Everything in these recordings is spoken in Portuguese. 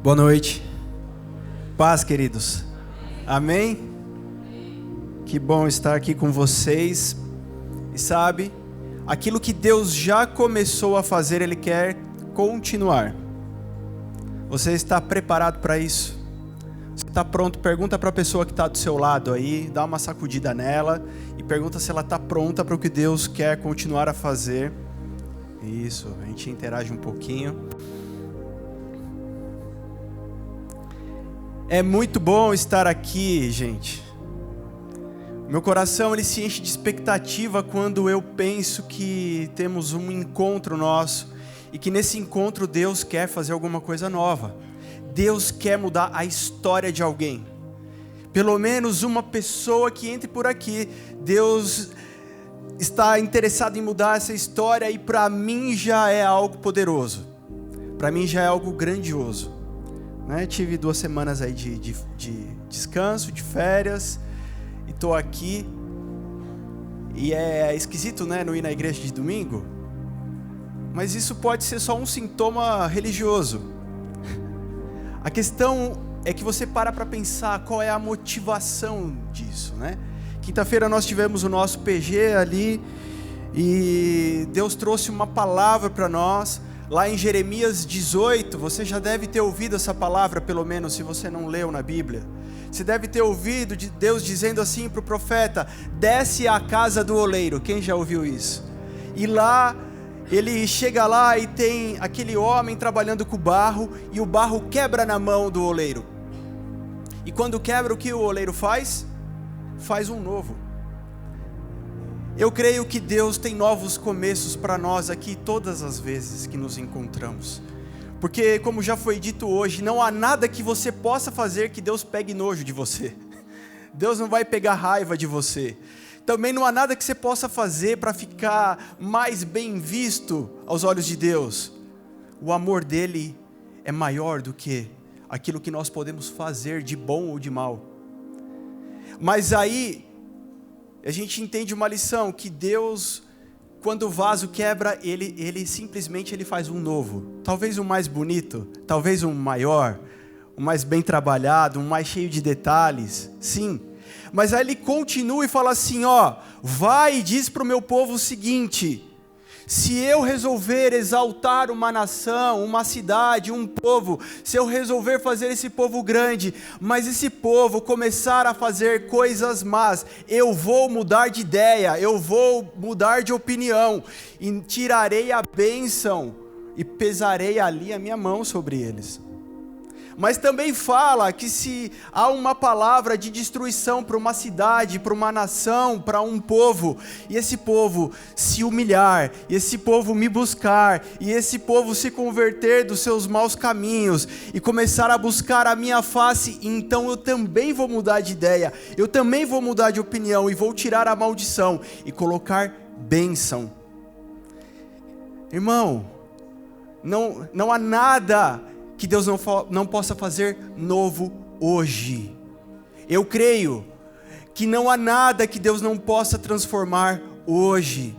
Boa noite. Paz, queridos. Amém? Que bom estar aqui com vocês. E sabe, aquilo que Deus já começou a fazer, Ele quer continuar. Você está preparado para isso? Você está pronto? Pergunta para a pessoa que está do seu lado aí, dá uma sacudida nela e pergunta se ela está pronta para o que Deus quer continuar a fazer. Isso, a gente interage um pouquinho. É muito bom estar aqui, gente. Meu coração ele se enche de expectativa quando eu penso que temos um encontro nosso e que nesse encontro Deus quer fazer alguma coisa nova. Deus quer mudar a história de alguém. Pelo menos uma pessoa que entre por aqui, Deus está interessado em mudar essa história e para mim já é algo poderoso. Para mim já é algo grandioso. Tive 2 semanas aí de descanso, de férias, e estou aqui, e é esquisito, não ir na igreja de domingo, mas isso pode ser só um sintoma religioso. A questão é que você para pensar qual é a motivação disso, Quinta-feira nós tivemos o nosso PG ali, e Deus trouxe uma palavra para nós. Lá em Jeremias 18, você já deve ter ouvido essa palavra, pelo menos se você não leu na Bíblia. Você deve ter ouvido de Deus dizendo assim para o profeta: desce à casa do oleiro. Quem já ouviu isso? E lá, ele chega lá e tem aquele homem trabalhando com o barro, e o barro quebra na mão do oleiro. E quando quebra, o que o oleiro faz? Faz um novo. Eu creio que Deus tem novos começos para nós aqui todas as vezes que nos encontramos. Porque, como já foi dito hoje, não há nada que você possa fazer que Deus pegue nojo de você. Deus não vai pegar raiva de você. Também não há nada que você possa fazer para ficar mais bem visto aos olhos de Deus. O amor dele é maior do que aquilo que nós podemos fazer de bom ou de mal. Mas aí a gente entende uma lição, que Deus, quando o vaso quebra, ele simplesmente faz um novo. Talvez um mais bonito, talvez um maior, um mais bem trabalhado, um mais cheio de detalhes, sim. Mas aí ele continua e fala assim, vai e diz para o meu povo o seguinte: se eu resolver exaltar uma nação, uma cidade, um povo, se eu resolver fazer esse povo grande, mas esse povo começar a fazer coisas más, eu vou mudar de ideia, eu vou mudar de opinião, e tirarei a bênção e pesarei ali a minha mão sobre eles. Mas também fala que se há uma palavra de destruição para uma cidade, para uma nação, para um povo, e esse povo se humilhar, e esse povo me buscar, e esse povo se converter dos seus maus caminhos, e começar a buscar a minha face, então eu também vou mudar de ideia, eu também vou mudar de opinião, e vou tirar a maldição, e colocar bênção. Irmão, não há nada que Deus não possa fazer novo hoje. Eu creio que não há nada que Deus não possa transformar hoje.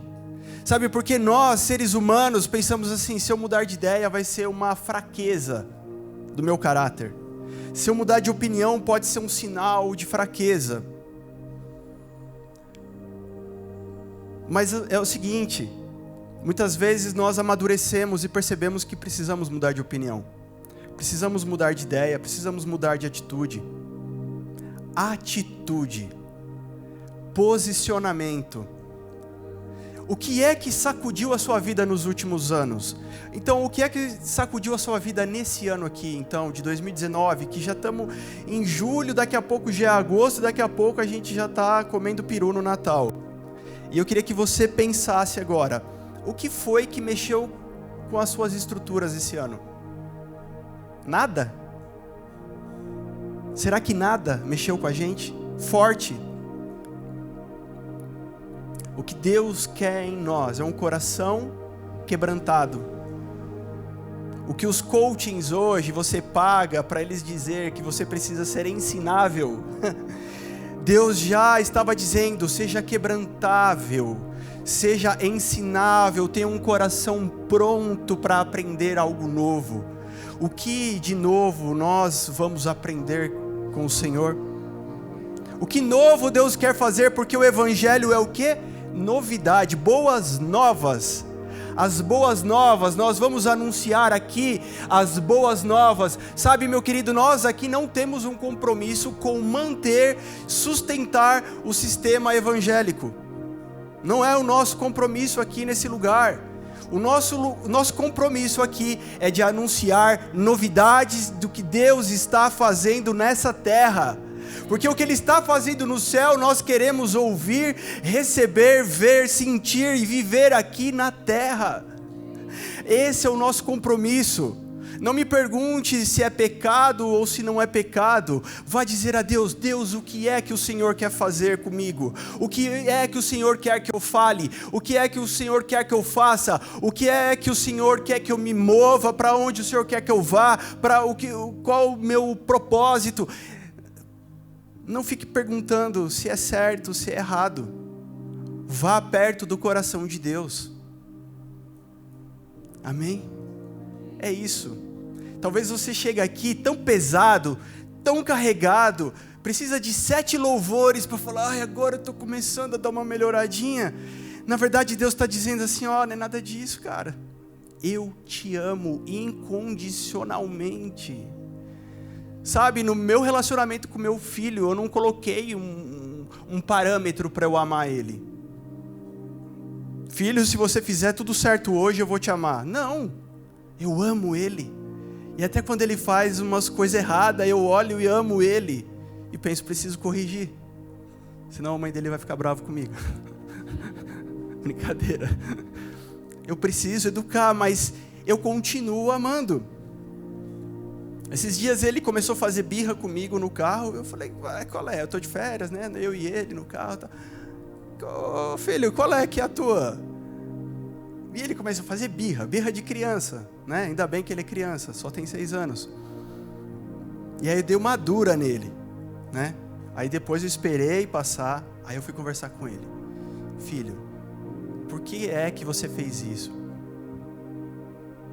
Sabe, porque nós, seres humanos, pensamos assim: se eu mudar de ideia vai ser uma fraqueza do meu caráter. Se eu mudar de opinião pode ser um sinal de fraqueza. Mas é o seguinte, muitas vezes nós amadurecemos e percebemos que precisamos mudar de opinião. Precisamos mudar de ideia, precisamos mudar de atitude. Atitude, posicionamento. O que é que sacudiu a sua vida nos últimos anos? Então, o que é que sacudiu a sua vida nesse ano aqui, então, de 2019, que já estamos em julho, daqui a pouco já é agosto, daqui a pouco a gente já está comendo peru no Natal. E eu queria que você pensasse agora, o que foi que mexeu com as suas estruturas esse ano? Nada? Será que nada mexeu com a gente? Forte. O que Deus quer em nós é um coração quebrantado. O que os coachings hoje você paga para eles dizer que você precisa ser ensinável, Deus já estava dizendo: seja quebrantável, seja ensinável, tenha um coração pronto para aprender algo novo. o que de novo nós vamos aprender com o Senhor? O que novo Deus quer fazer, porque o Evangelho é o quê? Novidade, boas novas. As boas novas, nós vamos anunciar aqui as boas novas. Sabe, meu querido, nós aqui não temos um compromisso com manter, sustentar o sistema evangélico. Não é o nosso compromisso aqui nesse lugar. O nosso compromisso aqui é de anunciar novidades do que Deus está fazendo nessa terra. Porque o que Ele está fazendo no céu, nós queremos ouvir, receber, ver, sentir e viver aqui na terra. Esse é o nosso compromisso. Não me pergunte se é pecado ou se não é pecado. Vá dizer a Deus: Deus, o que é que o Senhor quer fazer comigo? O que é que o Senhor quer que eu fale? O que é que o Senhor quer que eu faça? O que é que o Senhor quer que eu me mova? Para onde o Senhor quer que eu vá? Qual o meu propósito? Não fique perguntando se é certo, se é errado. Vá perto do coração de Deus. Amém? É isso. Talvez você chegue aqui tão pesado, tão carregado, precisa de 7 louvores para falar: ai, agora eu estou começando a dar uma melhoradinha. Na verdade, Deus está dizendo assim: ó, não é nada disso, cara. Eu te amo incondicionalmente. Sabe, no meu relacionamento com meu filho, eu não coloquei um parâmetro para eu amar ele. Filho, se você fizer tudo certo hoje, eu vou te amar. Não, eu amo ele. E até quando ele faz umas coisas erradas, eu olho e amo ele. E penso: preciso corrigir. Senão a mãe dele vai ficar brava comigo. Brincadeira. Eu preciso educar, mas eu continuo amando. Esses dias ele começou a fazer birra comigo no carro. Eu falei: qual é? Eu estou de férias, né? Eu e ele no carro. Tá. Ô, filho, qual é que é a tua? E ele começou a fazer birra de criança, né? Ainda bem que ele é criança, só tem 6 anos. E aí eu dei uma dura nele, né? Aí depois eu esperei passar, aí eu fui conversar com ele. Filho, por que é que você fez isso?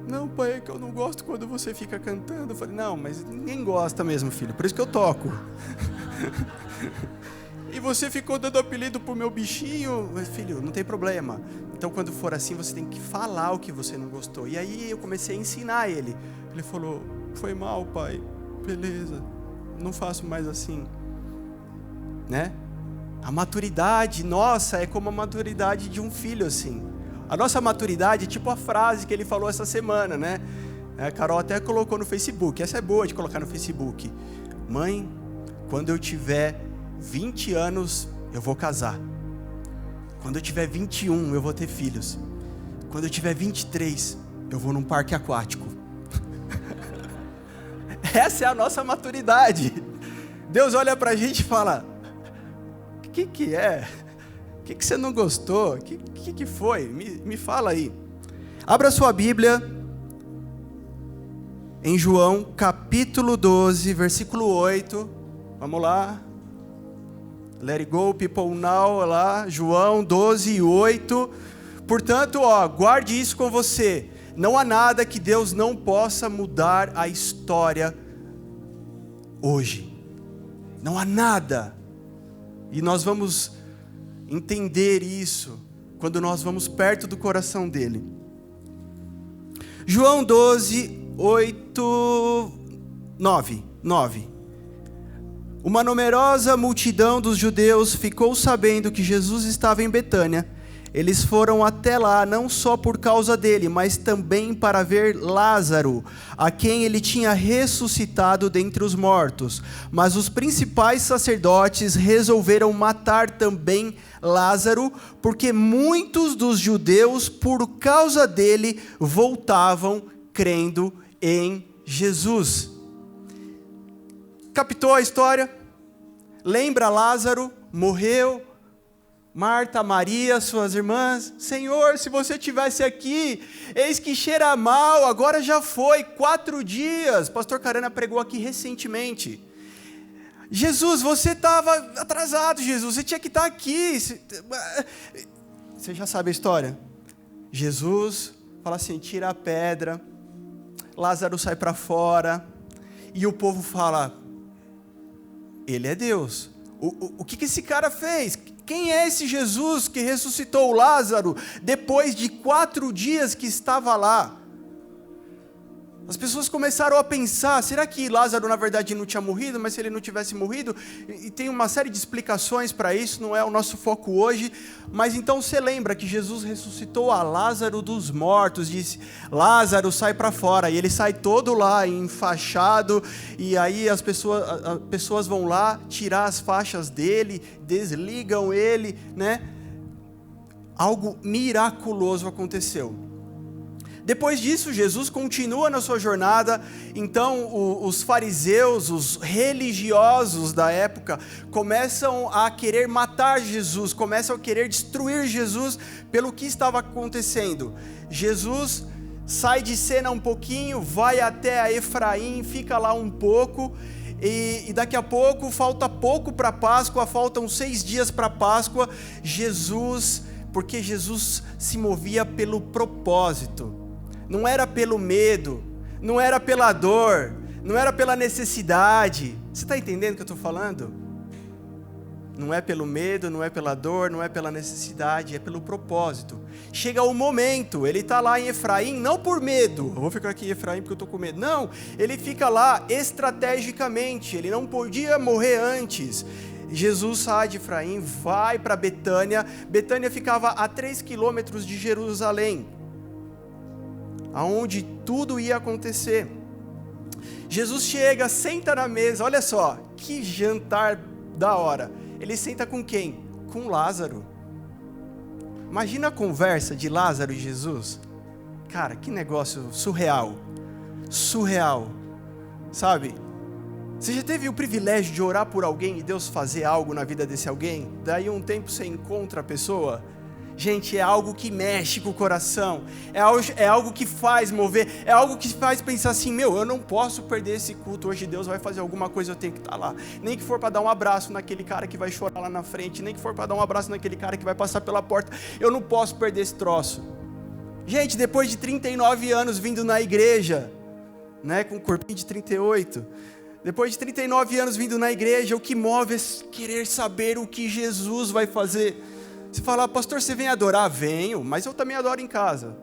Não, pai, é que eu não gosto quando você fica cantando. Eu falei: não, mas ninguém gosta mesmo, filho, por isso que eu toco. E você ficou dando apelido pro meu bichinho. Mas, filho, não tem problema. Então, quando for assim, você tem que falar o que você não gostou. E aí eu comecei a ensinar ele. Ele falou: foi mal, pai, beleza, não faço mais assim, né? A maturidade nossa é como a maturidade de um filho, assim. A nossa maturidade é tipo a frase que ele falou essa semana, né? A Carol até colocou no Facebook. Essa é boa de colocar no Facebook. Mãe, quando eu tiver 20 anos, eu vou casar. Quando eu tiver 21, eu vou ter filhos. Quando eu tiver 23, eu vou num parque aquático. Essa é a nossa maturidade. Deus olha pra gente e fala: o que é? O que você não gostou? O que foi? Me fala aí. Abra sua Bíblia em João capítulo 12, versículo 8. Vamos lá. Let it go, people now. Lá, João 12, 8. Portanto, guarde isso com você. Não há nada que Deus não possa mudar a história hoje. Não há nada. E nós vamos entender isso quando nós vamos perto do coração dele. João 12, 8, 9. Uma numerosa multidão dos judeus ficou sabendo que Jesus estava em Betânia. Eles foram até lá não só por causa dele, mas também para ver Lázaro, a quem ele tinha ressuscitado dentre os mortos. Mas os principais sacerdotes resolveram matar também Lázaro, porque muitos dos judeus, por causa dele, voltavam crendo em Jesus. Captou a história? Lembra Lázaro? Morreu. Marta, Maria, suas irmãs: Senhor, se você estivesse aqui, eis que cheira mal, agora já foi 4 dias. Pastor Carana pregou aqui recentemente. Jesus, você estava atrasado, Jesus, você tinha que estar aqui. Você já sabe a história? Jesus fala assim: tira a pedra. Lázaro sai para fora, e o povo fala, ele é Deus. O que esse cara fez? Quem é esse Jesus que ressuscitou Lázaro depois de 4 dias que estava lá? As pessoas começaram a pensar, será que Lázaro na verdade não tinha morrido, mas se ele não tivesse morrido? E tem uma série de explicações para isso, não é o nosso foco hoje, mas então você lembra que Jesus ressuscitou a Lázaro dos mortos, disse, Lázaro sai para fora, e ele sai todo lá enfaixado, e aí as pessoas vão lá tirar as faixas dele, desligam ele, né? Algo miraculoso aconteceu. Depois disso, Jesus continua na sua jornada, então os fariseus, os religiosos da época, começam a querer matar Jesus, começam a querer destruir Jesus pelo que estava acontecendo. Jesus sai de cena um pouquinho, vai até a Efraim, fica lá um pouco, e daqui a pouco, falta pouco para a Páscoa, faltam 6 dias para a Páscoa, porque Jesus se movia pelo propósito. Não era pelo medo, não era pela dor, não era pela necessidade. Você está entendendo o que eu estou falando? Não é pelo medo, não é pela dor, não é pela necessidade, é pelo propósito. Chega o momento, ele está lá em Efraim, não por medo, eu vou ficar aqui em Efraim porque eu estou com medo. Não, ele fica lá estrategicamente, ele não podia morrer antes. Jesus sai de Efraim, vai para Betânia. Betânia ficava a 3 quilômetros de Jerusalém, aonde tudo ia acontecer. Jesus chega, senta na mesa, olha só, que jantar da hora. Ele senta com quem? Com Lázaro. Imagina a conversa de Lázaro e Jesus. Cara, que negócio surreal. Surreal. Sabe? Você já teve o privilégio de orar por alguém e Deus fazer algo na vida desse alguém? Daí um tempo você encontra a pessoa. Gente, é algo que mexe com o coração, é algo que faz mover, é algo que faz pensar assim, eu não posso perder esse culto, hoje Deus vai fazer alguma coisa, eu tenho que estar lá. Nem que for para dar um abraço naquele cara que vai chorar lá na frente, nem que for para dar um abraço naquele cara que vai passar pela porta, eu não posso perder esse troço. Gente, depois de 39 anos vindo na igreja, né, com um corpinho de 38, depois de 39 anos vindo na igreja, o que move é querer saber o que Jesus vai fazer. Você fala, pastor, você vem adorar? Venho, mas eu também adoro em casa.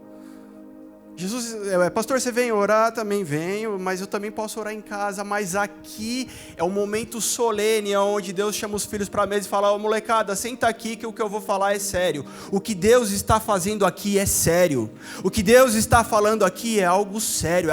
Pastor, você vem orar? Também venho, mas eu também posso orar em casa. Mas aqui é um momento solene, onde Deus chama os filhos para a mesa e fala, molecada, senta aqui que o que eu vou falar é sério. O que Deus está fazendo aqui é sério. O que Deus está falando aqui é algo sério,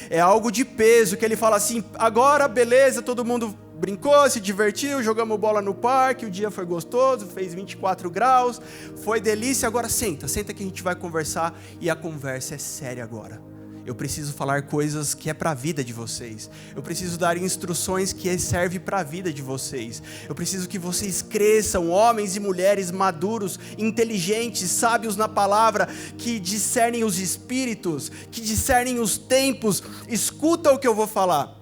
é algo de peso, que Ele fala assim, agora beleza, todo mundo brincou, se divertiu, jogamos bola no parque, o dia foi gostoso, fez 24 graus, foi delícia, agora senta que a gente vai conversar, e a conversa é séria agora. Eu preciso falar coisas que é para a vida de vocês, eu preciso dar instruções que servem para a vida de vocês, eu preciso que vocês cresçam, homens e mulheres maduros, inteligentes, sábios na palavra, que discernem os espíritos, que discernem os tempos. Escuta o que eu vou falar.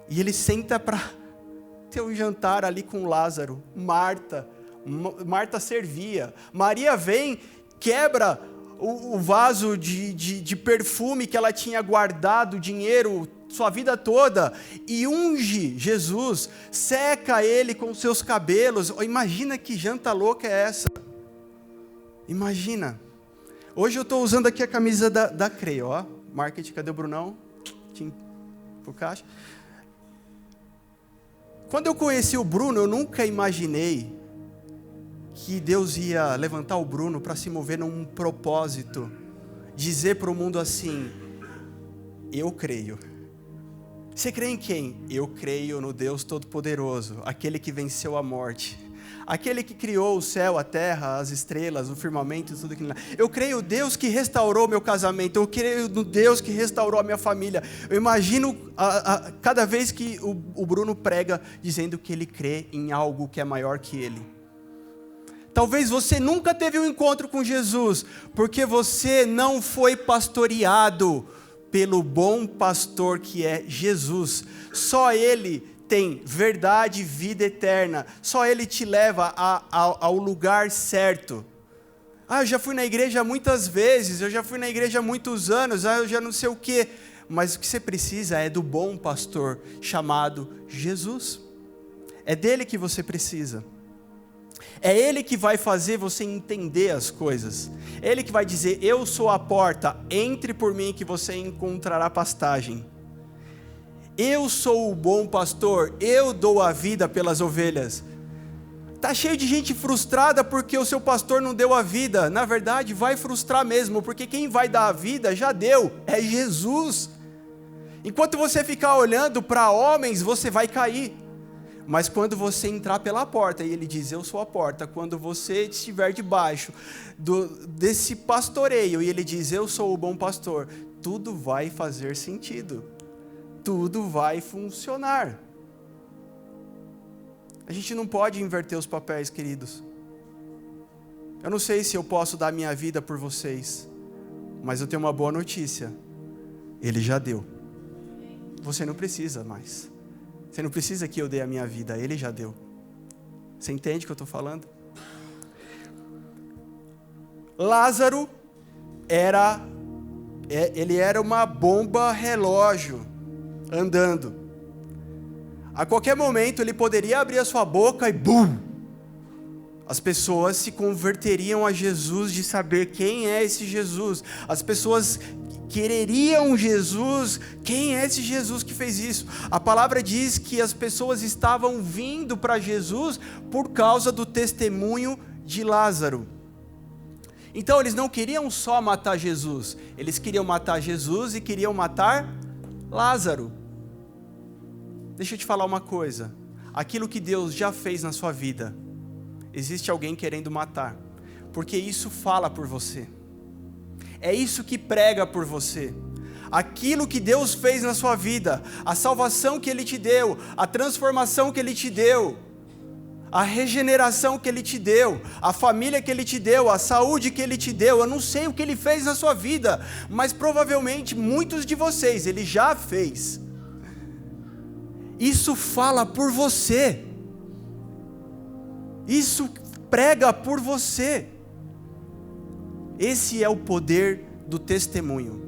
E ele senta para ter um jantar ali com Lázaro. Marta servia. Maria vem, quebra o vaso de perfume que ela tinha guardado, dinheiro, sua vida toda, e unge Jesus, seca ele com seus cabelos. Imagina que janta louca é essa. Imagina. Hoje eu estou usando aqui a camisa da Creio, ó. Marketing, cadê o Brunão? Pro caixa. Quando eu conheci o Bruno, eu nunca imaginei que Deus ia levantar o Bruno para se mover num propósito, dizer para o mundo assim, eu creio. Você crê em quem? Eu creio no Deus Todo-Poderoso, aquele que venceu a morte, aquele que criou o céu, a terra, as estrelas, o firmamento e tudo aquilo. Eu creio no Deus que restaurou meu casamento, eu creio no Deus que restaurou a minha família. Eu imagino cada vez que o Bruno prega dizendo que ele crê em algo que é maior que ele. Talvez você nunca teve um encontro com Jesus, porque você não foi pastoreado pelo bom pastor que é Jesus. Só Ele tem verdade e vida eterna. Só Ele te leva ao lugar certo. Eu já fui na igreja muitas vezes, eu já fui na igreja há muitos anos, eu já não sei o quê. Mas o que você precisa é do bom pastor chamado Jesus. É dele que você precisa. É ele que vai fazer você entender as coisas. É ele que vai dizer: eu sou a porta, entre por mim que você encontrará pastagem. Eu sou o bom pastor, eu dou a vida pelas ovelhas. Está cheio de gente frustrada porque o seu pastor não deu a vida. Na verdade, vai frustrar mesmo, porque quem vai dar a vida já deu, é Jesus. Enquanto você ficar olhando para homens, você vai cair. Mas quando você entrar pela porta, e ele diz: eu sou a porta, quando você estiver debaixo desse pastoreio, e ele diz: eu sou o bom pastor, tudo vai fazer sentido. Tudo vai funcionar. A gente não pode inverter os papéis, queridos. Eu não sei se eu posso dar minha vida por vocês, mas eu tenho uma boa notícia: ele já deu. Você não precisa mais. Você não precisa que eu dê a minha vida, ele já deu. Você entende o que eu estou falando? Lázaro era uma bomba relógio andando. A qualquer momento ele poderia abrir a sua boca e bum! As pessoas se converteriam a Jesus, de saber quem é esse Jesus. As pessoas quereriam Jesus. Quem é esse Jesus que fez isso? A palavra diz que as pessoas estavam vindo para Jesus por causa do testemunho de Lázaro. Então eles não queriam só matar Jesus, eles queriam matar Jesus e queriam matar Lázaro. Deixa eu te falar uma coisa: aquilo que Deus já fez na sua vida, existe alguém querendo matar, porque isso fala por você, é isso que prega por você. Aquilo que Deus fez na sua vida, a salvação que Ele te deu, a transformação que Ele te deu, a regeneração que Ele te deu, a família que Ele te deu, a saúde que Ele te deu, eu não sei o que Ele fez na sua vida, mas provavelmente muitos de vocês Ele já fez. Isso fala por você. Isso prega por você. Esse é o poder do testemunho.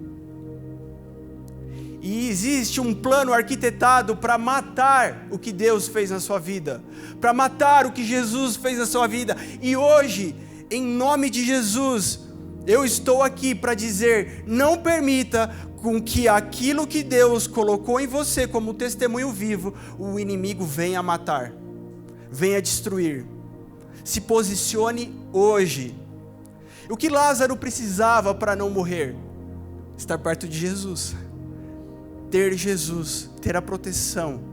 E existe um plano arquitetado para matar o que Deus fez na sua vida, para matar o que Jesus fez na sua vida. E hoje, em nome de Jesus, eu estou aqui para dizer: não permita com que aquilo que Deus colocou em você como testemunho vivo, o inimigo venha matar, venha destruir. Se posicione hoje. O que Lázaro precisava para não morrer? Estar perto de Jesus, ter Jesus, ter a proteção.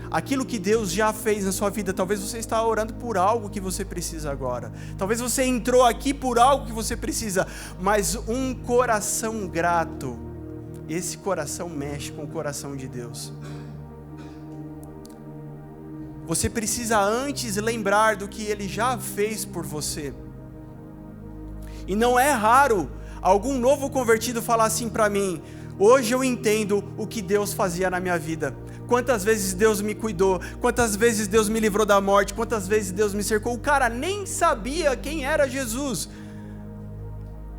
Aquilo que Deus já fez na sua vida, talvez você está orando por algo que você precisa agora, talvez você entrou aqui por algo que você precisa, mas um coração grato, esse coração mexe com o coração de Deus. Você precisa antes lembrar do que Ele já fez por você. E não é raro algum novo convertido falar assim para mim: hoje eu entendo o que Deus fazia na minha vida. Quantas vezes Deus me cuidou, quantas vezes Deus me livrou da morte, quantas vezes Deus me cercou. O cara nem sabia quem era Jesus.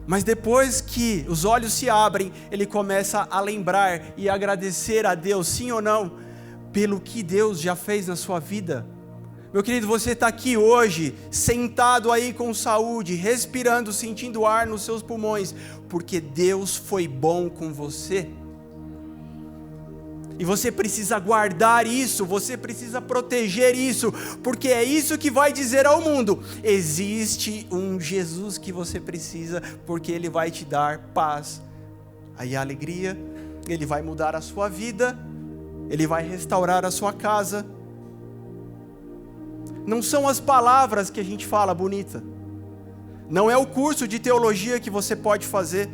Mas depois que os olhos se abrem, ele começa a lembrar e agradecer a Deus, sim ou não, pelo que Deus já fez na sua vida. Meu querido, você está aqui hoje, sentado aí com saúde, respirando, sentindo ar nos seus pulmões, porque Deus foi bom com você. E você precisa guardar isso, você precisa proteger isso, porque é isso que vai dizer ao mundo: existe um Jesus que você precisa, porque Ele vai te dar paz, aí a alegria, Ele vai mudar a sua vida, Ele vai restaurar a sua casa. Não são as palavras que a gente fala bonita, não é o curso de teologia que você pode fazer,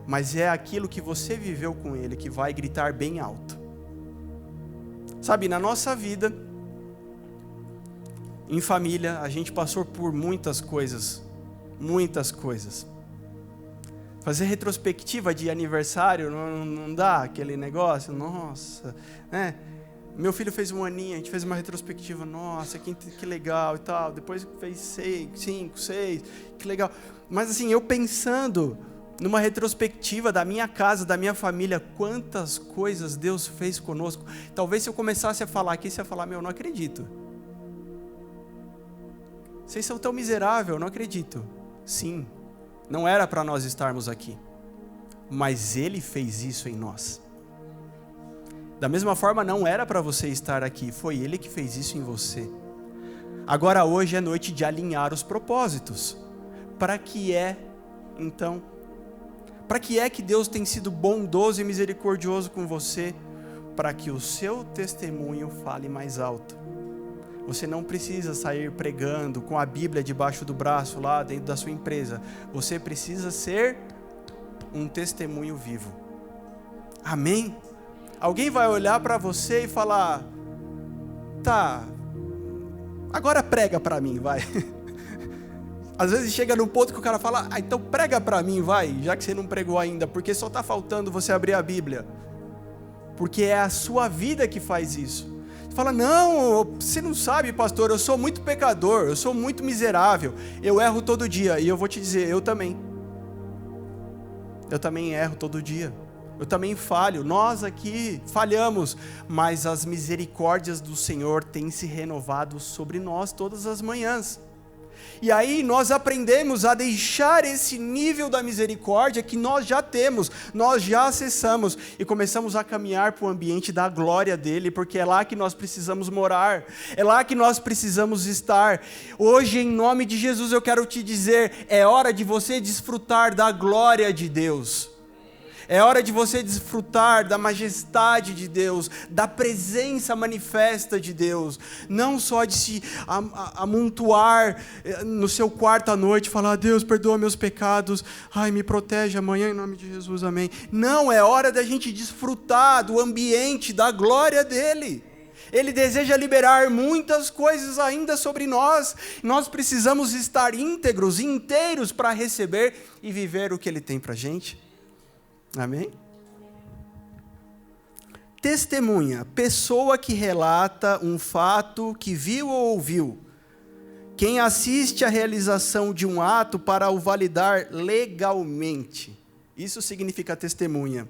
mas é aquilo que você viveu com Ele que vai gritar bem alto. Sabe, na nossa vida, em família, a gente passou por muitas coisas. Fazer retrospectiva de aniversário não dá aquele negócio, nossa, né? Meu filho fez 1 aninho, a gente fez uma retrospectiva, nossa, que legal e tal. Depois fez 6, 5, 6, que legal. Mas assim, eu pensando numa retrospectiva da minha casa, da minha família, quantas coisas Deus fez conosco. Talvez se eu começasse a falar aqui, você ia falar, não acredito. Vocês são tão miseráveis, eu não acredito. Sim, não era para nós estarmos aqui. Mas Ele fez isso em nós. Da mesma forma, não era para você estar aqui, foi Ele que fez isso em você. Agora hoje é noite de alinhar os propósitos. Para que é, então? Para que é que Deus tem sido bondoso e misericordioso com você? Para que o seu testemunho fale mais alto. Você não precisa sair pregando com a Bíblia debaixo do braço lá dentro da sua empresa. Você precisa ser um testemunho vivo. Amém? Alguém vai olhar para você e falar, tá, agora prega para mim, vai. Às vezes chega num ponto que o cara fala, então prega para mim, vai, já que você não pregou ainda, porque só está faltando você abrir a Bíblia. Porque é a sua vida que faz isso. Você fala, não, você não sabe, pastor, eu sou muito pecador, eu sou muito miserável, eu erro todo dia. E eu vou te dizer, eu também. Eu também erro todo dia. Eu também falho, nós aqui falhamos, mas as misericórdias do Senhor têm se renovado sobre nós todas as manhãs. E aí nós aprendemos a deixar esse nível da misericórdia que nós já temos, nós já acessamos e começamos a caminhar para o ambiente da glória dele, porque é lá que nós precisamos morar, é lá que nós precisamos estar. Hoje, em nome de Jesus, eu quero te dizer, é hora de você desfrutar da glória de Deus. É hora de você desfrutar da majestade de Deus, da presença manifesta de Deus. Não só de se amontoar no seu quarto à noite e falar, Deus, perdoa meus pecados, ai, me protege amanhã em nome de Jesus, amém. Não, é hora da gente desfrutar do ambiente, da glória dEle. Ele deseja liberar muitas coisas ainda sobre nós. Nós precisamos estar íntegros, inteiros para receber e viver o que Ele tem para a gente. Amém? Testemunha, pessoa que relata um fato que viu ou ouviu. Quem assiste à realização de um ato para o validar legalmente. Isso significa testemunha.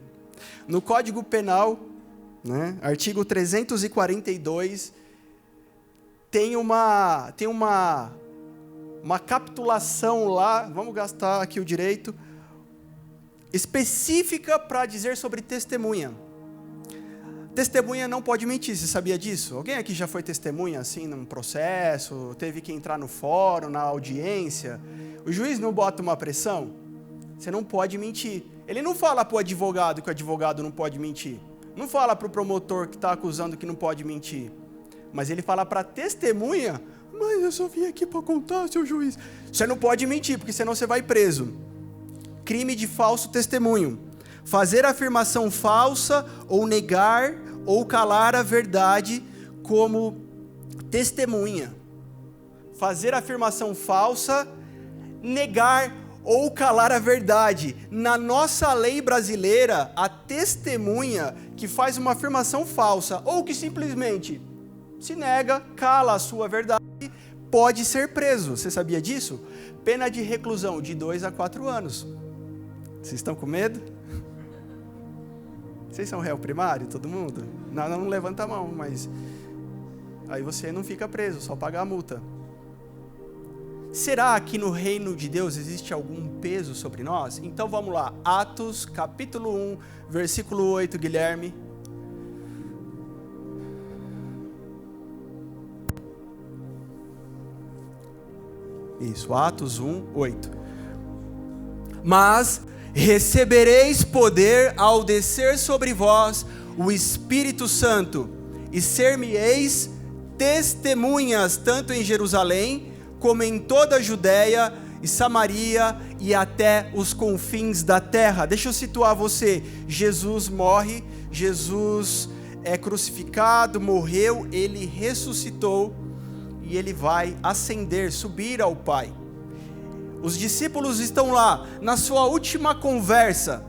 No Código Penal, né, artigo 342, tem uma capitulação lá, vamos gastar aqui o direito, específica para dizer sobre testemunha. Testemunha não pode mentir, você sabia disso? Alguém aqui já foi testemunha assim num processo, teve que entrar no fórum, na audiência? O juiz não bota uma pressão? Você não pode mentir. Ele não fala para o advogado que o advogado não pode mentir. Não fala para o promotor que está acusando que não pode mentir. Mas ele fala para a testemunha, mas eu só vim aqui para contar, seu juiz. Você não pode mentir, porque senão você vai preso. Crime de falso testemunho. Fazer afirmação falsa ou negar ou calar a verdade como testemunha. Fazer afirmação falsa, negar ou calar a verdade. Na nossa lei brasileira, a testemunha que faz uma afirmação falsa ou que simplesmente se nega, cala a sua verdade, pode ser preso. Você sabia disso? Pena de reclusão de 2 a 4 anos. Vocês estão com medo? Vocês são réu primário, todo mundo? Não levanta a mão, mas aí você não fica preso, só paga a multa. Será que no reino de Deus existe algum peso sobre nós? Então vamos lá, Atos capítulo 1, versículo 8, Guilherme. Isso, Atos 1, 8. Mas recebereis poder ao descer sobre vós o Espírito Santo, e ser-me-eis testemunhas, tanto em Jerusalém, como em toda a Judéia e Samaria, e até os confins da terra. Deixa eu situar você, Jesus morre, Jesus é crucificado, morreu, ele ressuscitou, e ele vai ascender, subir ao Pai. Os discípulos estão lá, na sua última conversa.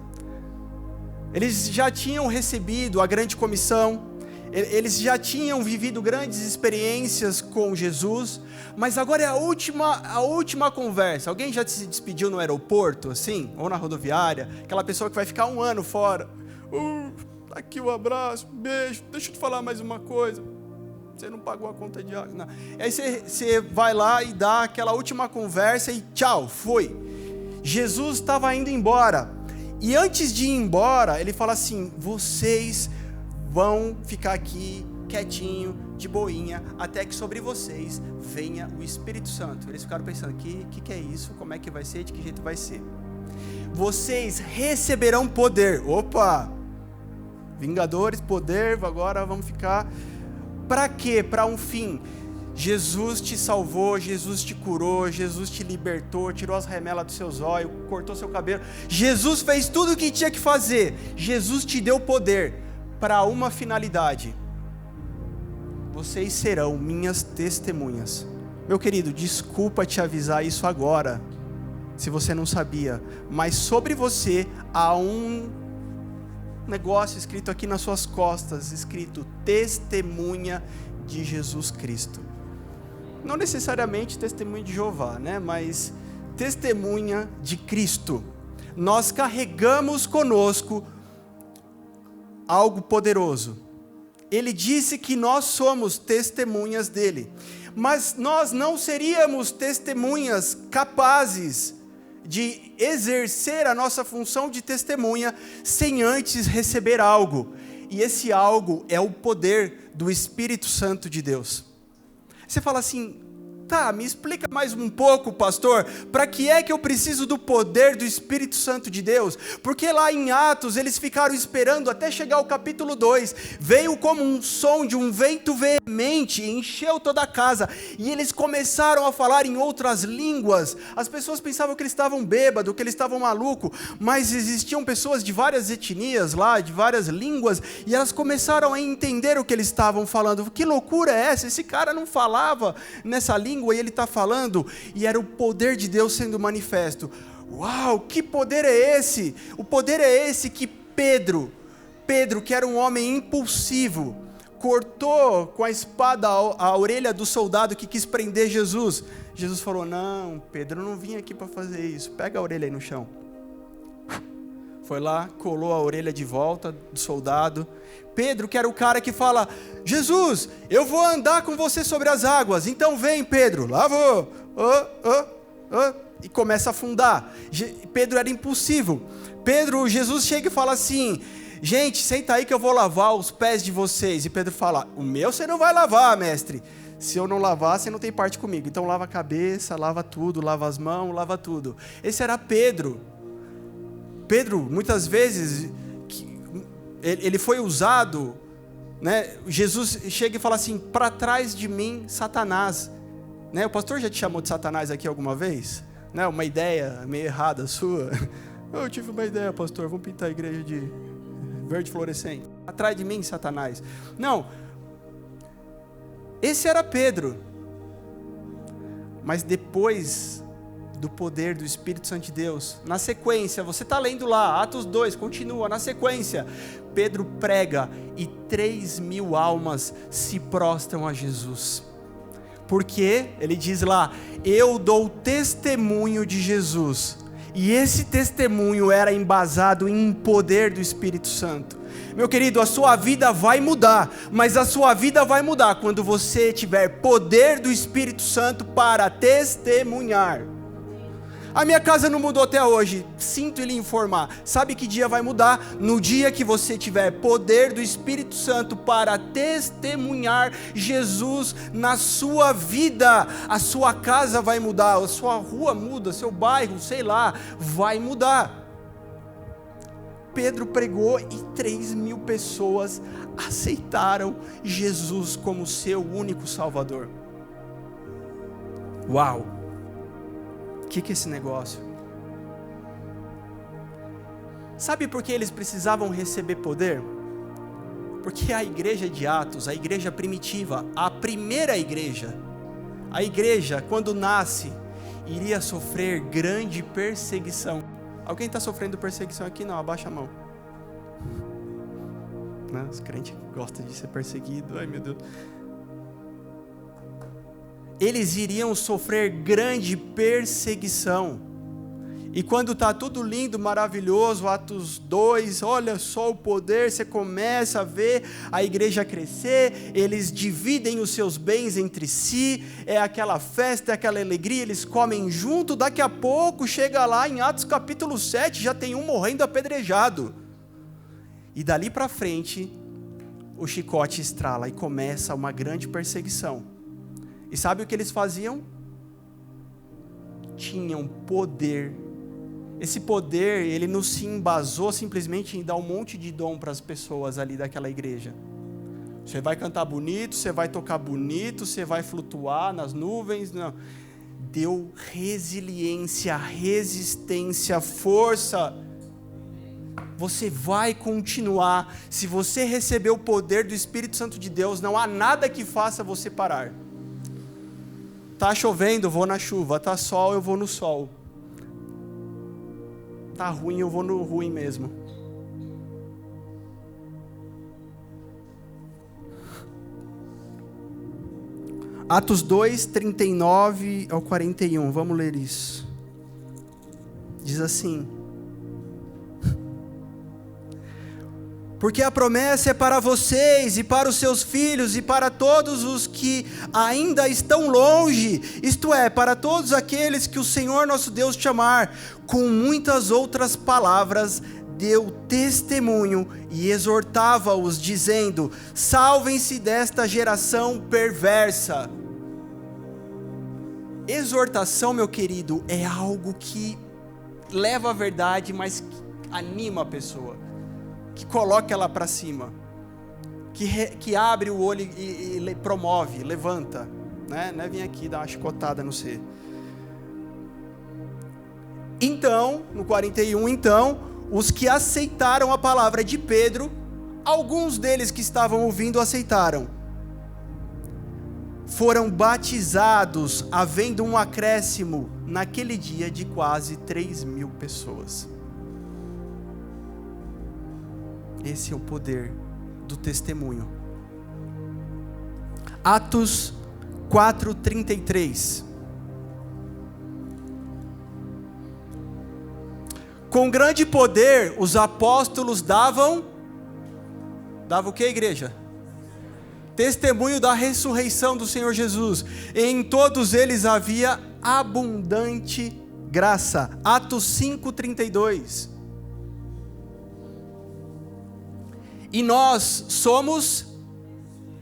Eles já tinham recebido a grande comissão, Eles já tinham vivido grandes experiências com Jesus, mas agora é a última conversa. Alguém já se despediu no aeroporto, assim, ou na rodoviária? Aquela pessoa que vai ficar 1 ano fora. Aqui o abraço, beijo, deixa eu te falar mais uma coisa. Você não pagou a conta de água. Não. Aí você vai lá e dá aquela última conversa e tchau, foi. Jesus estava indo embora. E antes de ir embora, ele fala assim: vocês vão ficar aqui quietinho, de boinha, até que sobre vocês venha o Espírito Santo. Eles ficaram pensando: que é isso? Como é que vai ser? De que jeito vai ser? Vocês receberão poder. Opa! Vingadores, poder, agora vamos ficar... Para quê? Para um fim. Jesus te salvou, Jesus te curou, Jesus te libertou, tirou as remelas dos seus olhos, cortou seu cabelo. Jesus fez tudo o que tinha que fazer. Jesus te deu poder para uma finalidade: vocês serão minhas testemunhas. Meu querido, desculpa te avisar isso agora, se você não sabia, mas sobre você há um negócio escrito aqui nas suas costas, escrito testemunha de Jesus Cristo. Não necessariamente testemunha de Jeová, né? Mas testemunha de Cristo. Nós carregamos conosco algo poderoso. Ele disse que nós somos testemunhas dele, mas nós não seríamos testemunhas capazes de exercer a nossa função de testemunha sem antes receber algo, e esse algo é o poder do Espírito Santo de Deus. Você fala assim: tá, me explica mais um pouco, pastor, para que é que eu preciso do poder do Espírito Santo de Deus? Porque lá em Atos eles ficaram esperando até chegar ao capítulo 2, veio como um som de um vento veemente, encheu toda a casa, e eles começaram a falar em outras línguas. As pessoas pensavam que eles estavam bêbados, que eles estavam malucos, mas existiam pessoas de várias etnias lá, de várias línguas, e elas começaram a entender o que eles estavam falando. Que loucura é essa? Esse cara não falava nessa língua, e ele está falando, e era o poder de Deus sendo manifesto. Uau, que poder é esse? O poder é esse que Pedro, que era um homem impulsivo, cortou com a espada a orelha do soldado que quis prender Jesus. Jesus falou: não, Pedro, eu não vim aqui para fazer isso, pega a orelha aí no chão. Foi lá, colou a orelha de volta do soldado. Pedro, que era o cara que fala: Jesus, eu vou andar com você sobre as águas, então vem, Pedro. Lá vou. E começa a afundar. Pedro era impulsivo. Jesus chega e fala assim: gente, senta aí que eu vou lavar os pés de vocês. E Pedro fala: o meu você não vai lavar, mestre. Se eu não lavar, você não tem parte comigo. Então lava a cabeça, lava tudo, lava as mãos, lava tudo. Esse era Pedro. Pedro, muitas vezes, ele foi usado, né? Jesus chega e fala assim: para trás de mim, Satanás. Né? O pastor já te chamou de Satanás aqui alguma vez? Né? Uma ideia meio errada sua. Eu tive uma ideia, pastor, vamos pintar a igreja de verde fluorescente. Atrás de mim, Satanás. Não, esse era Pedro. Mas depois do poder do Espírito Santo de Deus, na sequência, você está lendo lá, Atos 2, continua, na sequência, Pedro prega e 3.000 almas se prostram a Jesus. Porque, ele diz lá: eu dou testemunho de Jesus. E esse testemunho era embasado em poder do Espírito Santo. Meu querido, a sua vida vai mudar, mas a sua vida vai mudar quando você tiver poder do Espírito Santo para testemunhar. A minha casa não mudou até hoje, sinto lhe informar. Sabe que dia vai mudar? No dia que você tiver poder do Espírito Santo para testemunhar Jesus na sua vida. A sua casa vai mudar, a sua rua muda, seu bairro, sei lá, vai mudar. Pedro pregou e 3.000 pessoas aceitaram Jesus como seu único Salvador. Uau! O que é esse negócio? Sabe por que eles precisavam receber poder? Porque a igreja de Atos, a igreja primitiva, a primeira igreja, a igreja quando nasce, iria sofrer grande perseguição. Alguém está sofrendo perseguição aqui? Não, abaixa a mão. né? Os crentes gostam de ser perseguidos, ai meu Deus. Eles iriam sofrer grande perseguição. E quando está tudo lindo, maravilhoso, Atos 2, olha só o poder, você começa a ver a igreja crescer, eles dividem os seus bens entre si, é aquela festa, é aquela alegria, eles comem junto, daqui a pouco chega lá em Atos capítulo 7, já tem um morrendo apedrejado. E dali para frente, o chicote estrala e começa uma grande perseguição. E sabe o que eles faziam? Tinham poder. Esse poder, ele não se embasou simplesmente em dar um monte de dom para as pessoas ali daquela igreja. Você vai cantar bonito, você vai tocar bonito, você vai flutuar nas nuvens. Não. Deu resiliência, resistência, força. Você vai continuar. Se você receber o poder do Espírito Santo de Deus, não há nada que faça você parar. Tá chovendo, eu vou na chuva. Tá sol, eu vou no sol. Tá ruim, eu vou no ruim mesmo. Atos 2, 39 ao 41, vamos ler isso. Diz assim: porque a promessa é para vocês e para os seus filhos e para todos os que ainda estão longe, isto é, para todos aqueles que o Senhor nosso Deus chamar. Com muitas outras palavras deu testemunho e exortava-os, dizendo: salvem-se desta geração perversa. Exortação, meu querido, é algo que leva à verdade, mas que anima a pessoa, que coloca ela para cima, que abre o olho e promove, levanta, né? Não é vir aqui dar uma chicotada no ser. Então, no 41, então, os que aceitaram a palavra de Pedro, alguns deles que estavam ouvindo aceitaram. Foram batizados, havendo um acréscimo naquele dia de quase 3.000 pessoas. Esse é o poder do testemunho. Atos 4:33. Com grande poder, os apóstolos davam o que, igreja? Testemunho da ressurreição do Senhor Jesus. Em todos eles havia abundante graça. Atos 5:32. E nós somos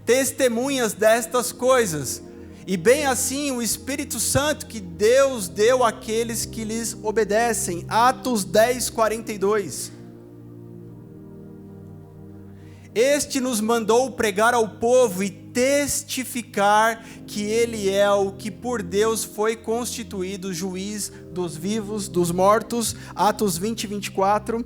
testemunhas destas coisas. E bem assim o Espírito Santo que Deus deu àqueles que lhes obedecem. Atos 10:42. Este nos mandou pregar ao povo e testificar que Ele é o que por Deus foi constituído juiz dos vivos, dos mortos. Atos 20:24.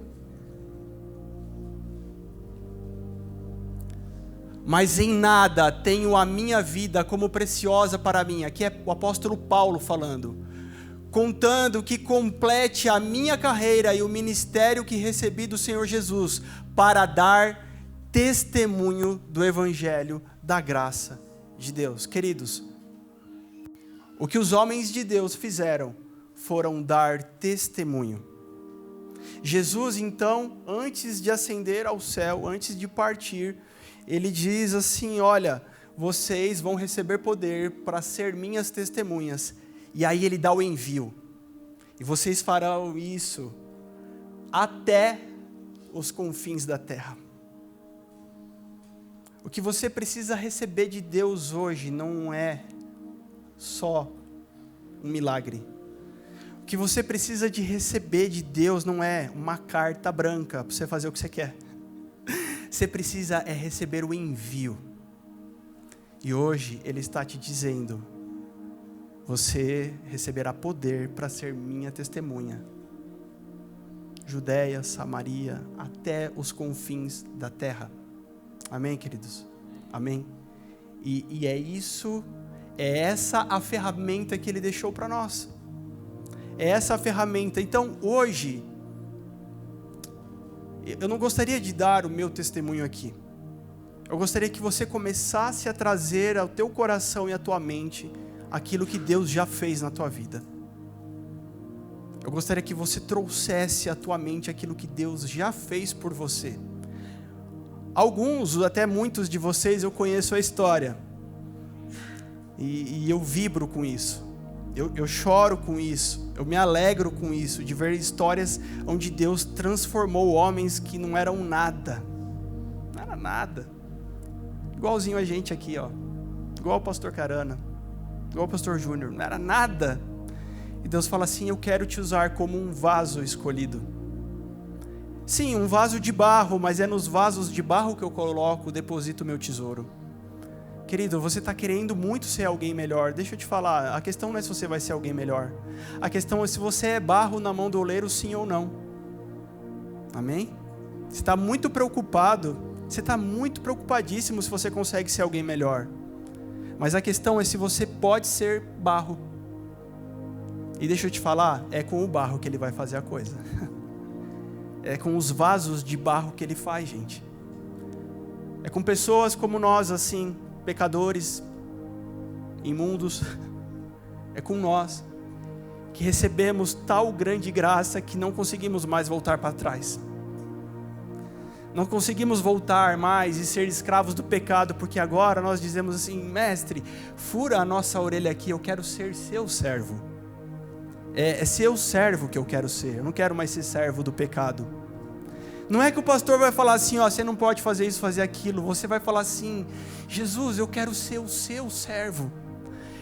Mas em nada tenho a minha vida como preciosa para mim. Aqui é o apóstolo Paulo falando. Contando que complete a minha carreira e o ministério que recebi do Senhor Jesus, para dar testemunho do evangelho da graça de Deus. Queridos, o que os homens de Deus fizeram foram dar testemunho. Jesus, então, antes de ascender ao céu, antes de partir, ele diz assim: olha, vocês vão receber poder para ser minhas testemunhas. E aí ele dá o envio. E vocês farão isso até os confins da terra. O que você precisa receber de Deus hoje não é só um milagre. O que você precisa de receber de Deus não é uma carta branca para você fazer o que você quer. Você precisa receber o envio. E hoje Ele está te dizendo: você receberá poder para ser minha testemunha. Judéia, Samaria, até os confins da terra. Amém, queridos? Amém? E é isso, é essa a ferramenta que Ele deixou para nós. É essa a ferramenta. Então, hoje, eu não gostaria de dar o meu testemunho aqui. eu gostaria que você começasse a trazer ao teu coração e à tua mente aquilo que Deus já fez na tua vida. Eu gostaria que você trouxesse à tua mente aquilo que Deus já fez por você. Alguns, até muitos de vocês, eu conheço a história. E eu vibro com isso. Eu choro com isso. Eu me alegro com isso, de ver histórias onde Deus transformou homens que não eram nada. Não era nada. Igualzinho a gente aqui, ó. Igual o pastor Carana. Igual o pastor Júnior. Não era nada. E Deus fala assim: eu quero te usar como um vaso escolhido. Sim, um vaso de barro, mas é nos vasos de barro que eu deposito o meu tesouro. Querido, você está querendo muito ser alguém melhor. Deixa eu te falar, a questão não é se você vai ser alguém melhor. A questão é se você é barro na mão do oleiro, sim ou não. Amém? Você está muito preocupado, você está muito preocupadíssimo se você consegue ser alguém melhor. Mas a questão é se você pode ser barro. E deixa eu te falar, é com o barro que ele vai fazer a coisa. É com os vasos de barro que ele faz, gente. É com pessoas como nós, assim, pecadores, imundos. É com nós que recebemos tal grande graça que não conseguimos mais voltar para trás. Não conseguimos voltar mais e ser escravos do pecado, porque agora nós dizemos assim: mestre, fura a nossa orelha aqui, eu quero ser seu servo. É seu servo que eu quero ser, eu não quero mais ser servo do pecado. Não é que o pastor vai falar assim, ó, você não pode fazer isso, fazer aquilo. Você vai falar assim: Jesus, eu quero ser o seu servo.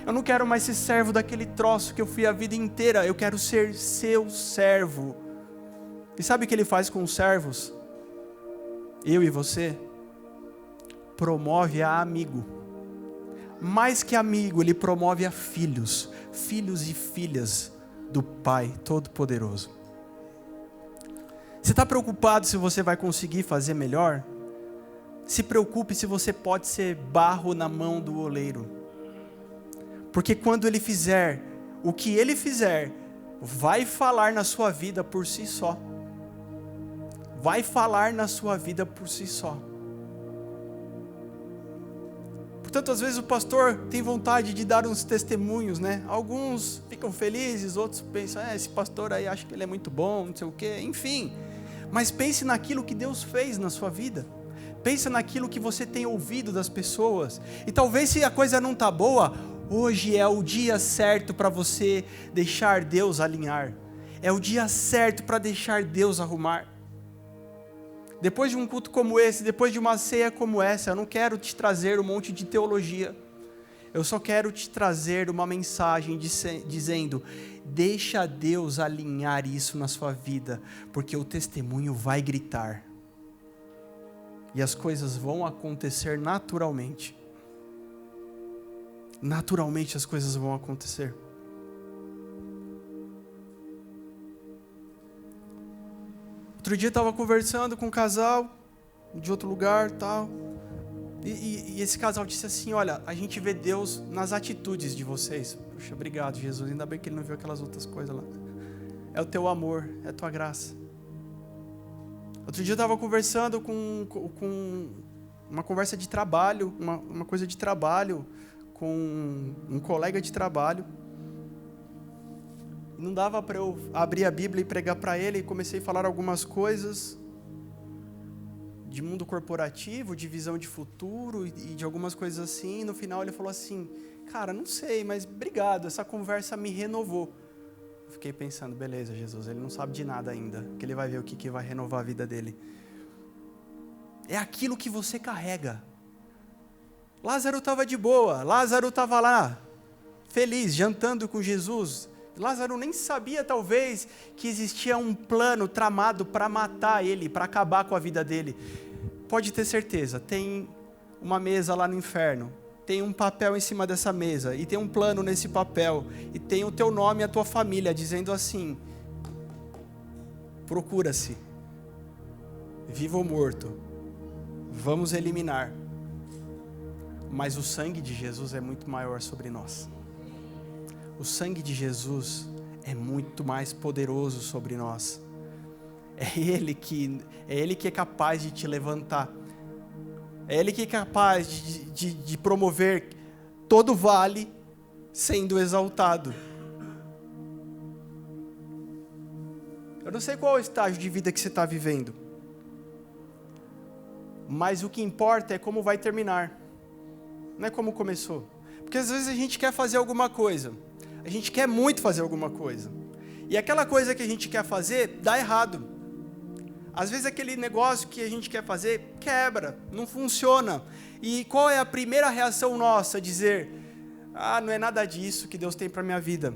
Eu não quero mais ser servo daquele troço que eu fui a vida inteira, eu quero ser seu servo. E sabe o que ele faz com os servos? Eu e você? Promove a amigo. Mais que amigo, ele promove a filhos. Filhos e filhas do Pai Todo-Poderoso. Você está preocupado se você vai conseguir fazer melhor? Se preocupe se você pode ser barro na mão do oleiro. Porque quando ele fizer, o que ele fizer, vai falar na sua vida por si só. Vai falar na sua vida por si só. Portanto, às vezes o pastor tem vontade de dar uns testemunhos, né? Alguns ficam felizes, outros pensam, esse pastor aí acha que ele é muito bom, não sei o quê, enfim. Mas pense naquilo que Deus fez na sua vida. Pense naquilo que você tem ouvido das pessoas. E talvez se a coisa não está boa, hoje é o dia certo para você deixar Deus alinhar. É o dia certo para deixar Deus arrumar. Depois de um culto como esse, depois de uma ceia como essa, eu não quero te trazer um monte de teologia. Eu só quero te trazer uma mensagem dizendo: deixa Deus alinhar isso na sua vida, porque o testemunho vai gritar. E as coisas vão acontecer naturalmente. Naturalmente as coisas vão acontecer. Outro dia eu estava conversando com um casal de outro lugar, tal, e esse casal disse assim: olha, a gente vê Deus nas atitudes de vocês. Puxa, obrigado, Jesus, ainda bem que ele não viu aquelas outras coisas lá. É o teu amor, é a tua graça. Outro dia eu estava conversando com uma conversa de trabalho, uma coisa de trabalho, com um colega de trabalho. Não dava para eu abrir a Bíblia e pregar para ele, e comecei a falar algumas coisas de mundo corporativo, de visão de futuro e de algumas coisas assim. E no final ele falou assim: cara, não sei, mas obrigado, essa conversa me renovou. Eu fiquei pensando, beleza, Jesus, ele não sabe de nada ainda, que ele vai ver o que vai renovar a vida dele. É aquilo que você carrega. Lázaro estava de boa, Lázaro estava lá, feliz, jantando com Jesus. Lázaro nem sabia, talvez, que existia um plano tramado para matar ele, para acabar com a vida dele. Pode ter certeza, tem uma mesa lá no inferno, tem um papel em cima dessa mesa, e tem um plano nesse papel, e tem o teu nome e a tua família, dizendo assim: procura-se, vivo ou morto, vamos eliminar. Mas o sangue de Jesus é muito maior sobre nós. O sangue de Jesus é muito mais poderoso sobre nós. É Ele que é capaz de te levantar. É Ele que é capaz de promover todo vale sendo exaltado. Eu não sei qual é o estágio de vida que você está vivendo, mas o que importa é como vai terminar, não é como começou. Porque às vezes a gente quer fazer alguma coisa, a gente quer muito fazer alguma coisa, e aquela coisa que a gente quer fazer dá errado. Às vezes aquele negócio que a gente quer fazer quebra, não funciona. E qual é a primeira reação nossa? Dizer, não é nada disso que Deus tem para a minha vida.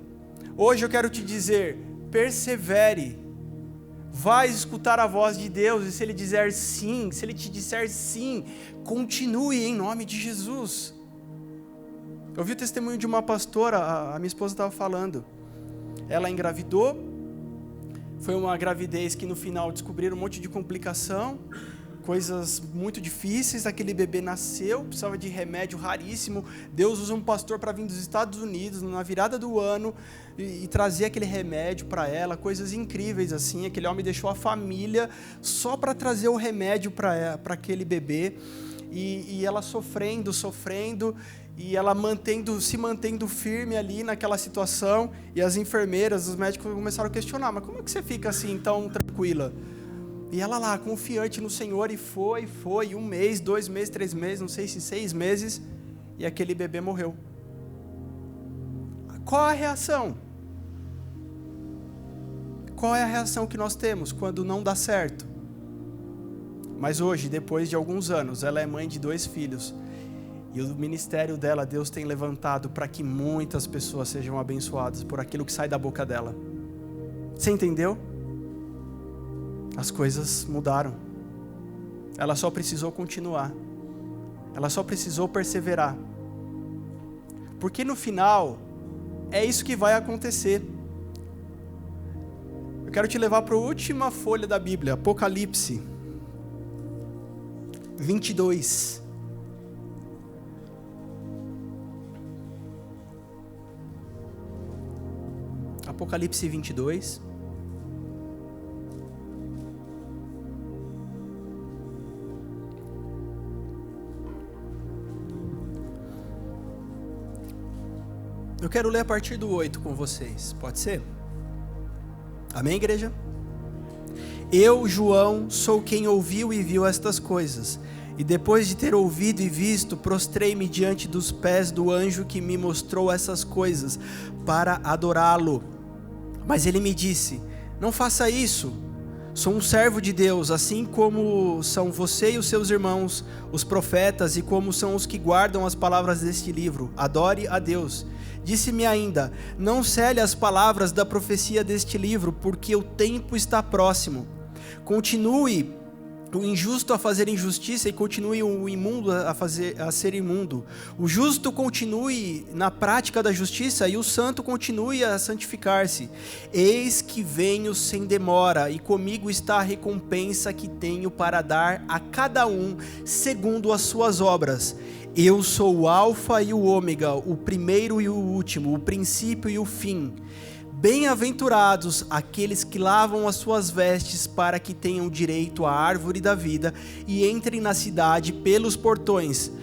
Hoje eu quero te dizer, persevere. Vai escutar a voz de Deus, e se Ele dizer sim, se Ele te disser sim, continue em nome de Jesus. Eu vi o testemunho de uma pastora, a minha esposa estava falando. Ela engravidou, foi uma gravidez que no final descobriram um monte de complicação, coisas muito difíceis, aquele bebê nasceu, precisava de remédio raríssimo, Deus usa um pastor para vir dos Estados Unidos, na virada do ano, e trazer aquele remédio para ela, coisas incríveis assim, aquele homem deixou a família só para trazer o remédio para aquele bebê, e ela sofrendo, e ela se mantendo firme ali naquela situação, e as enfermeiras, os médicos começaram a questionar, mas como é que você fica assim tão tranquila? E ela lá, confiante no Senhor, e foi, 1 mês, 2 meses, 3 meses, não sei se 6 meses, e aquele bebê morreu. Qual a reação? Qual é a reação que nós temos quando não dá certo? Mas hoje, depois de alguns anos, ela é mãe de 2 filhos, e o ministério dela, Deus tem levantado para que muitas pessoas sejam abençoadas por aquilo que sai da boca dela. Você entendeu? As coisas mudaram. Ela só precisou continuar. Ela só precisou perseverar. Porque no final, é isso que vai acontecer. Eu quero te levar para a última folha da Bíblia, Apocalipse 22. Apocalipse 22. Eu quero ler a partir do 8 com vocês, pode ser? Amém, igreja? Eu, João, sou quem ouviu e viu estas coisas, e depois de ter ouvido e visto, prostrei-me diante dos pés do anjo que me mostrou essas coisas, para adorá-lo. Mas ele me disse, não faça isso, sou um servo de Deus, assim como são você e os seus irmãos, os profetas, e como são os que guardam as palavras deste livro, adore a Deus. Disse-me ainda, não cele as palavras da profecia deste livro, porque o tempo está próximo. Continue o injusto a fazer injustiça e continue o imundo a ser imundo. O justo continue na prática da justiça e o santo continue a santificar-se. Eis que venho sem demora e comigo está a recompensa que tenho para dar a cada um segundo as suas obras. Eu sou o Alfa e o Ômega, o primeiro e o último, o princípio e o fim. Bem-aventurados aqueles que lavam as suas vestes para que tenham direito à árvore da vida e entrem na cidade pelos portões.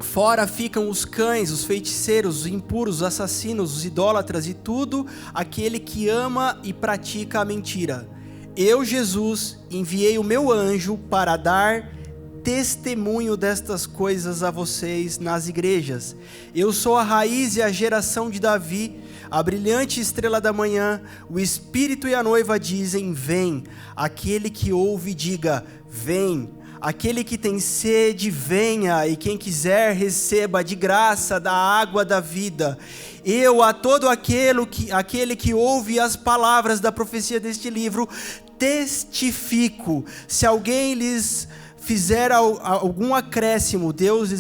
Fora ficam os cães, os feiticeiros, os impuros, os assassinos, os idólatras e tudo aquele que ama e pratica a mentira. Eu, Jesus, enviei o meu anjo para dar testemunho destas coisas a vocês nas igrejas. Eu sou a raiz e a geração de Davi, a brilhante estrela da manhã. O Espírito e a noiva dizem, vem. Aquele que ouve, diga, vem. Aquele que tem sede, venha, e quem quiser, receba de graça da água da vida. Eu, a todo aquele que ouve as palavras da profecia deste livro, testifico. Se alguém lhes fizer algum acréscimo, Deus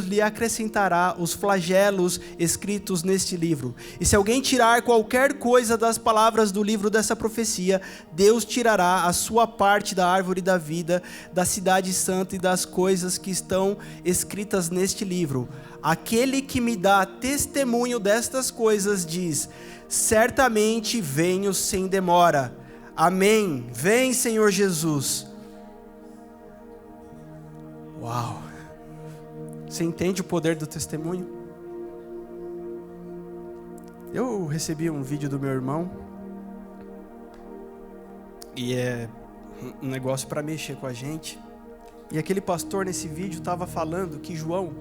lhe acrescentará os flagelos escritos neste livro. E se alguém tirar qualquer coisa das palavras do livro dessa profecia, Deus tirará a sua parte da árvore da vida, da cidade santa e das coisas que estão escritas neste livro. Aquele que me dá testemunho destas coisas diz, certamente venho sem demora. Amém. Vem, Senhor Jesus. Uau! Você entende o poder do testemunho? Eu recebi um vídeo do meu irmão e é um negócio para mexer com a gente. E aquele pastor nesse vídeo estava falando que João,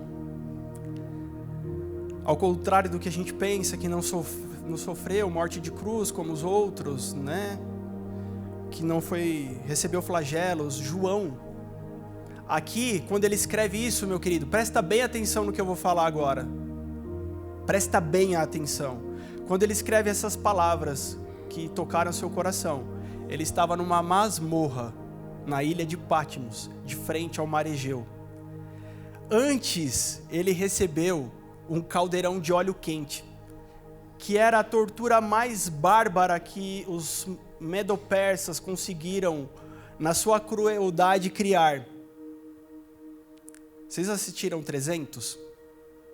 ao contrário do que a gente pensa, que não sofreu morte de cruz como os outros, né? Que não recebeu flagelos. João, aqui, quando ele escreve isso, meu querido, presta bem atenção no que eu vou falar agora. Presta bem atenção. Quando ele escreve essas palavras que tocaram seu coração, ele estava numa masmorra na ilha de Patmos, de frente ao mar Egeu. Antes, ele recebeu um caldeirão de óleo quente, que era a tortura mais bárbara que os medo-persas conseguiram, na sua crueldade, criar. Vocês assistiram 300?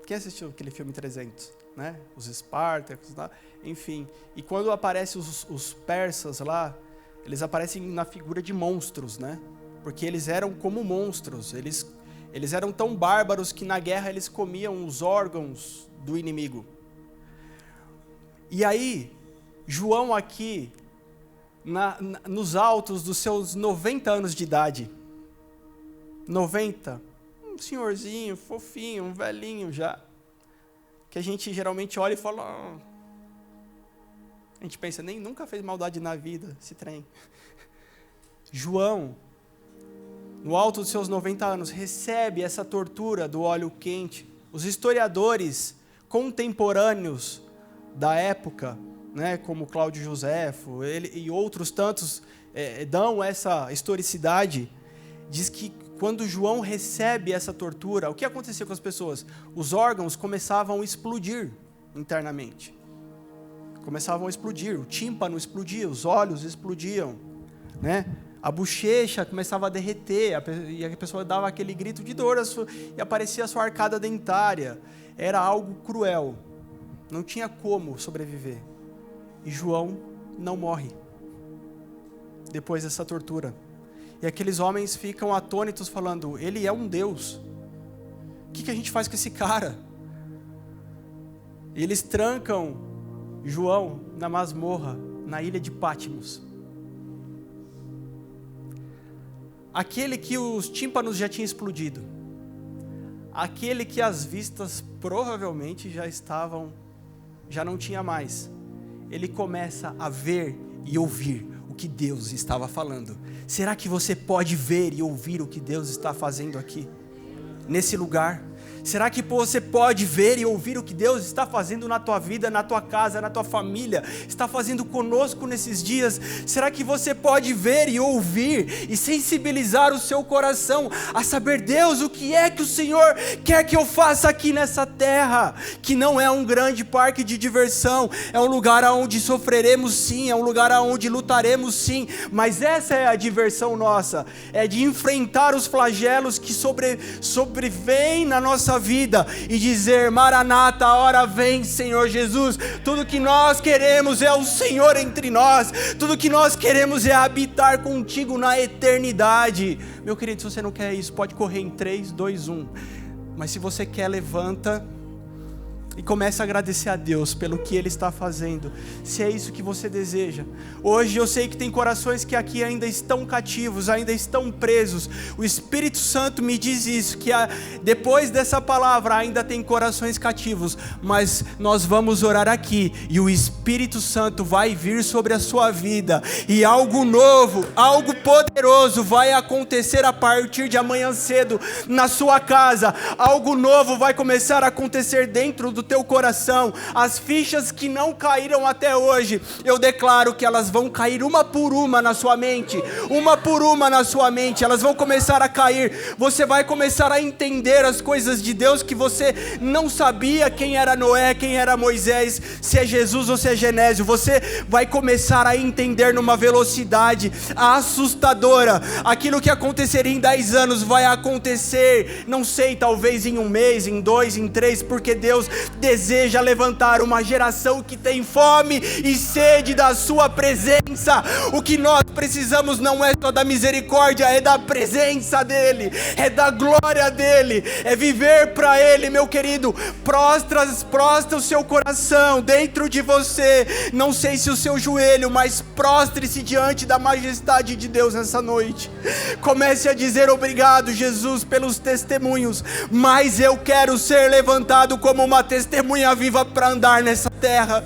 Quem assistiu aquele filme 300? Né? Os Espartacos, lá, enfim. E quando aparecem os persas lá, eles aparecem na figura de monstros, né? Porque eles eram como monstros. Eles eram tão bárbaros que na guerra eles comiam os órgãos do inimigo. E aí, João aqui, nos altos dos seus 90 anos de idade, 90, um senhorzinho, fofinho, um velhinho já, que a gente geralmente olha e fala, a gente pensa, nunca fez maldade na vida, esse trem. João, no alto dos seus 90 anos, recebe essa tortura do óleo quente. Os historiadores contemporâneos da época, né, como Cláudio Joséfo e outros tantos, dão essa historicidade. Diz que quando João recebe essa tortura, o que acontecia com as pessoas? Os órgãos começavam a explodir internamente. Começavam a explodir, o tímpano explodia, os olhos explodiam, né? A bochecha começava a derreter, e a pessoa dava aquele grito de dor, e aparecia a sua arcada dentária. Era algo cruel, não tinha como sobreviver. E João não morre depois dessa tortura. E aqueles homens ficam atônitos falando, ele é um Deus. O que a gente faz com esse cara? E eles trancam João na masmorra, na ilha de Patmos. Aquele que os tímpanos já tinham explodido. Aquele que as vistas provavelmente já não tinha mais. Ele começa a ver e ouvir o que Deus estava falando. Será que você pode ver e ouvir o que Deus está fazendo aqui, nesse lugar? Será que você pode ver e ouvir o que Deus está fazendo na tua vida, na tua casa, na tua família? Está fazendo conosco nesses dias? Será que você pode ver e ouvir e sensibilizar o seu coração a saber, Deus, o que é que o Senhor quer que eu faça aqui nessa terra? Que não é um grande parque de diversão, é um lugar onde sofreremos sim, é um lugar onde lutaremos sim, mas essa é a diversão nossa, é de enfrentar os flagelos que sobrevêm na nossa vida e dizer, Maranata, a hora vem, Senhor Jesus. Tudo que nós queremos é o Senhor entre nós, tudo que nós queremos é habitar contigo na eternidade. Meu querido, se você não quer isso, pode correr em 3, 2, 1, mas se você quer, levanta e comece a agradecer a Deus pelo que Ele está fazendo, se é isso que você deseja. Hoje eu sei que tem corações que aqui ainda estão cativos, ainda estão presos. O Espírito Santo me diz isso, que depois dessa palavra ainda tem corações cativos, mas nós vamos orar aqui e o Espírito Santo vai vir sobre a sua vida e algo novo, algo poderoso vai acontecer a partir de amanhã cedo na sua casa. Algo novo vai começar a acontecer dentro do teu coração. As fichas que não caíram até hoje, eu declaro que elas vão cair uma por uma na sua mente, uma por uma na sua mente, elas vão começar a cair. Você vai começar a entender as coisas de Deus que você não sabia quem era Noé, quem era Moisés, se é Jesus ou se é Genésio. Você vai começar a entender numa velocidade assustadora. Aquilo que aconteceria em 10 anos vai acontecer, não sei, talvez em 1 mês, em 2, em 3, porque Deus deseja levantar uma geração que tem fome e sede da sua presença. O que nós precisamos não é só da misericórdia, é da presença dele, é da glória dele, é viver para ele, meu querido. Prostra o seu coração dentro de você, não sei se o seu joelho, mas prostre-se diante da majestade de Deus nessa noite. Comece a dizer: obrigado, Jesus, pelos testemunhos, mas eu quero ser levantado como uma testemunha viva para andar nessa terra.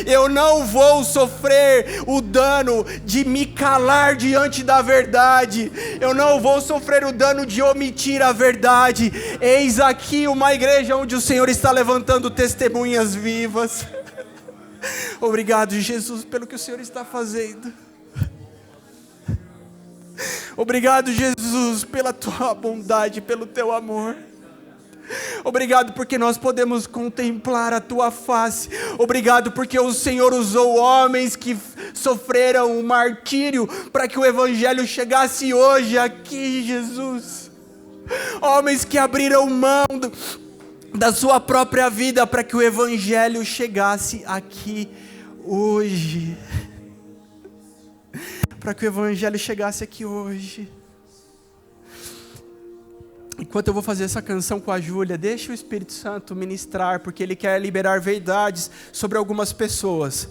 Eu não vou sofrer o dano de me calar diante da verdade, eu não vou sofrer o dano de omitir a verdade. Eis aqui uma igreja onde o Senhor está levantando testemunhas vivas. Obrigado, Jesus, pelo que o Senhor está fazendo. Obrigado, Jesus, pela tua bondade, pelo teu amor. Obrigado porque nós podemos contemplar a tua face. Obrigado porque o Senhor usou homens que sofreram um martírio para que o evangelho chegasse hoje aqui, Jesus. Homens que abriram mão da sua própria vida para que o evangelho chegasse aqui hoje. Para que o evangelho chegasse aqui hoje. Enquanto eu vou fazer essa canção com a Júlia, deixa o Espírito Santo ministrar, porque Ele quer liberar verdades sobre algumas pessoas.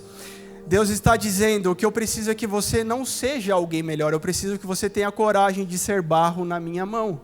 Deus está dizendo: o que eu preciso é que você não seja alguém melhor, eu preciso que você tenha coragem de ser barro na minha mão.